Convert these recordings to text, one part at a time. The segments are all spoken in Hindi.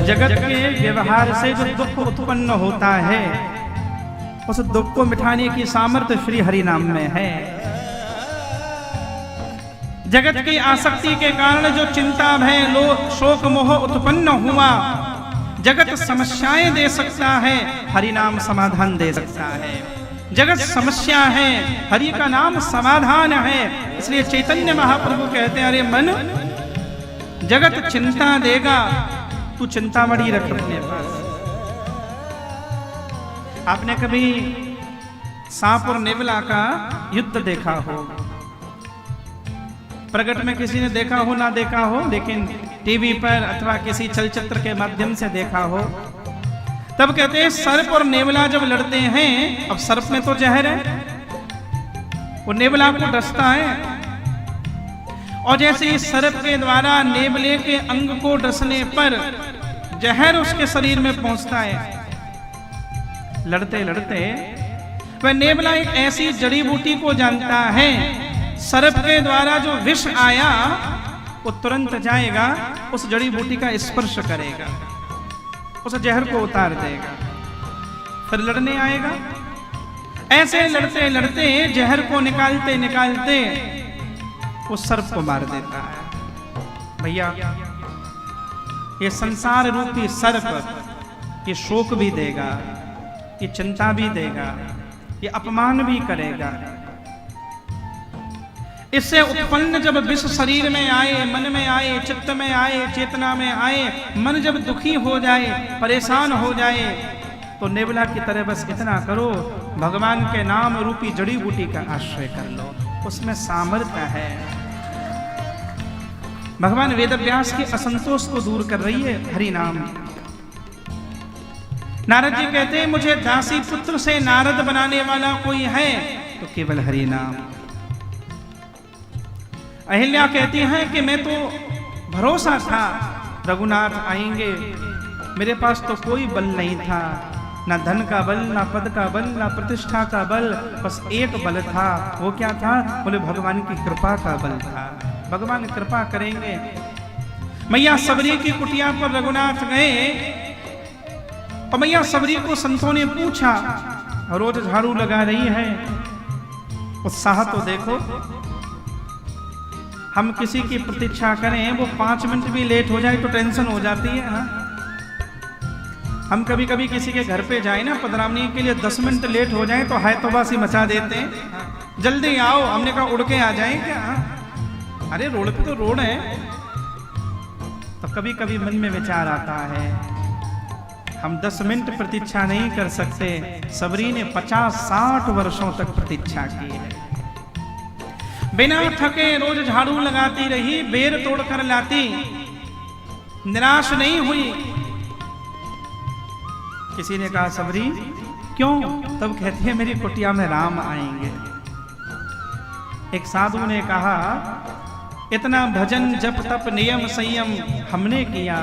जगत के व्यवहार से जो दुख उत्पन्न होता है उस दुख को मिटाने की सामर्थ्य श्री हरि नाम में है। जगत की आसक्ति के कारण जो चिंता भय लोभ शोक मोह उत्पन्न हुआ, जगत समस्याएं दे सकता है, हरि नाम समाधान दे सकता है। जगत समस्या है, हरि का नाम समाधान है। इसलिए चैतन्य महाप्रभु कहते हैं, अरे मन जगत चिंता देगा, तू चिंतामणि रख अपने पास। आपने कभी सांप और नेवला का युद्ध देखा हो? प्रकट में किसी ने देखा हो ना देखा हो, लेकिन टीवी पर अथवा किसी चलचित्र के माध्यम से देखा हो। तब कहते हैं सर्प और नेवला जब लड़ते हैं, अब सर्प में तो जहर है, वो नेवला को डसता है, और जैसे इस सर्प के द्वारा नेवले के अंग को डसने पर जहर उसके शरीर में पहुंचता है। लड़ते लड़ते वह नेवला एक ऐसी जड़ी बूटी को जानता है, सर्प के द्वारा जो विष आया वो तुरंत जाएगा, उस जड़ी बूटी का स्पर्श करेगा, उस जहर को उतार देगा, फिर लड़ने आएगा। ऐसे लड़ते लड़ते जहर को निकालते निकालते वो सर्प को मार देता है। भैया ये संसार रूपी सर्प ये शोक भी देगा, ये चिंता भी देगा, ये अपमान भी करेगा। इससे उत्पन्न जब विष शरीर में आए, मन में आए, चित्त में आए, चेतना में आए, मन जब दुखी हो जाए, परेशान हो जाए, तो नेवला की तरह बस इतना करो, भगवान के नाम रूपी जड़ी बूटी का आश्रय कर लो, उसमें सामर्थ्य है। भगवान वेदव्यास के असंतोष को दूर कर रही है हरि नाम। नारद जी कहते हैं, मुझे दासी पुत्र से नारद बनाने वाला कोई है तो केवल हरि नाम। अहिल्या कहती हैं कि मैं तो भरोसा था रघुनाथ आएंगे, मेरे पास तो कोई बल नहीं था, ना धन का बल, ना पद का बल, ना प्रतिष्ठा का बल, बस एक बल था। वो क्या था? बोले भगवान की कृपा का बल था। भगवान कृपा करेंगे। मैया सबरी की कुटिया पर रघुनाथ गए और मैया सबरी को संतों ने पूछा, रोज झाड़ू लगा रही है, उत्साह तो देखो। हम किसी की प्रतीक्षा करें, वो 5 मिनट भी लेट हो जाए तो टेंशन हो जाती है। हाँ? हम कभी कभी किसी के घर पे जाए ना पधरावनी के लिए, 10 मिनट लेट हो जाए तो हाय तौबासी मचा देते हैं, जल्दी आओ। हमने कहा उड़ के आ जाए क्या? अरे रोड पे तो रोड है। तो कभी कभी मन में विचार आता है, हम 10 मिनट प्रतीक्षा नहीं कर सकते। सबरी ने 50-60 वर्षों तक प्रतीक्षा की है, बिना थके रोज झाड़ू लगाती रही, बेर तोड़कर लाती, निराश नहीं हुई। किसी ने कहा सबरी क्यों? तब कहती है मेरी कुटिया में राम आएंगे। एक साधु ने कहा, इतना भजन जप तप नियम संयम हमने किया,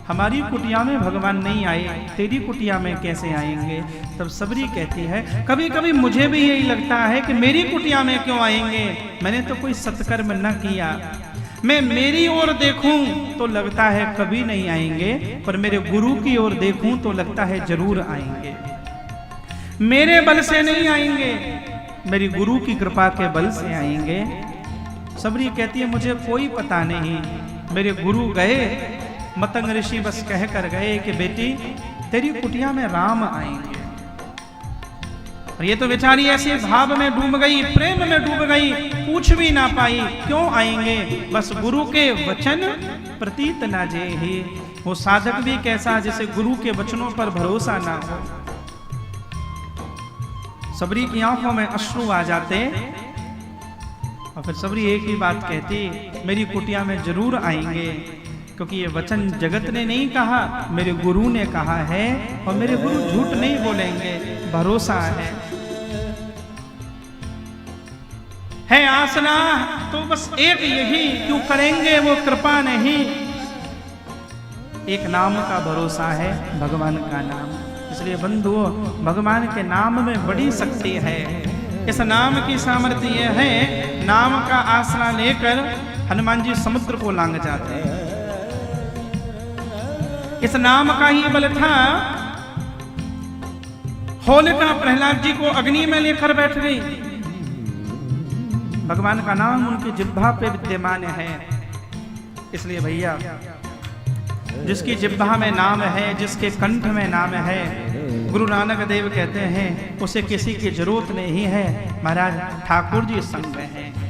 हमारी कुटिया में भगवान नहीं आए, तेरी कुटिया में कैसे आएंगे? तब सबरी कहती है, कभी कभी मुझे भी यही लगता है कि मेरी कुटिया में क्यों आएंगे? मैंने तो कोई सत्कर्म न किया। मैं मेरी ओर देखूं तो लगता है कभी नहीं आएंगे, पर मेरे गुरु की ओर देखूं तो लगता है जरूर आएंगे। मेरे बल से नहीं आएंगे, मेरी गुरु की कृपा के बल से आएंगे। सबरी कहती है, मुझे कोई पता नहीं, मेरे गुरु गए, मतंग ऋषि बस कह कर गए कि बेटी तेरी कुटिया में राम आएंगे। और ये तो बेचारी ऐसे भाव में डूब गई, प्रेम में डूब गई, पूछ भी ना पाई क्यों आएंगे, बस गुरु के वचन प्रतीत ना जे ही। वो साधक भी कैसा जिसे गुरु के वचनों पर भरोसा ना हो। सबरी की आंखों में अश्रु आ जाते और फिर सबरी एक ही बात कहती, मेरी कुटिया में जरूर आएंगे, क्योंकि ये वचन जगत ने नहीं कहा, मेरे गुरु ने कहा है, और मेरे गुरु झूठ नहीं बोलेंगे, भरोसा है आसना तो बस एक यही, क्यों करेंगे वो कृपा नहीं। एक नाम का भरोसा है, भगवान का नाम। इसलिए बंधुओं, भगवान के नाम में बड़ी शक्ति है। इस नाम की सामर्थ्य यह है, नाम का आसरा लेकर हनुमान जी समुद्र को लांग जाते हैं। इस नाम का ही बल था, होलिका प्रहलाद जी को अग्नि में लेकर बैठ गई। भगवान का नाम उनकी जिह्वा पे विद्यमान है। इसलिए भैया, जिसकी जिह्वा में नाम है, जिसके कंठ में नाम है, गुरु नानक देव कहते हैं उसे किसी की जरूरत नहीं है। महाराज ठाकुर जी संग में है।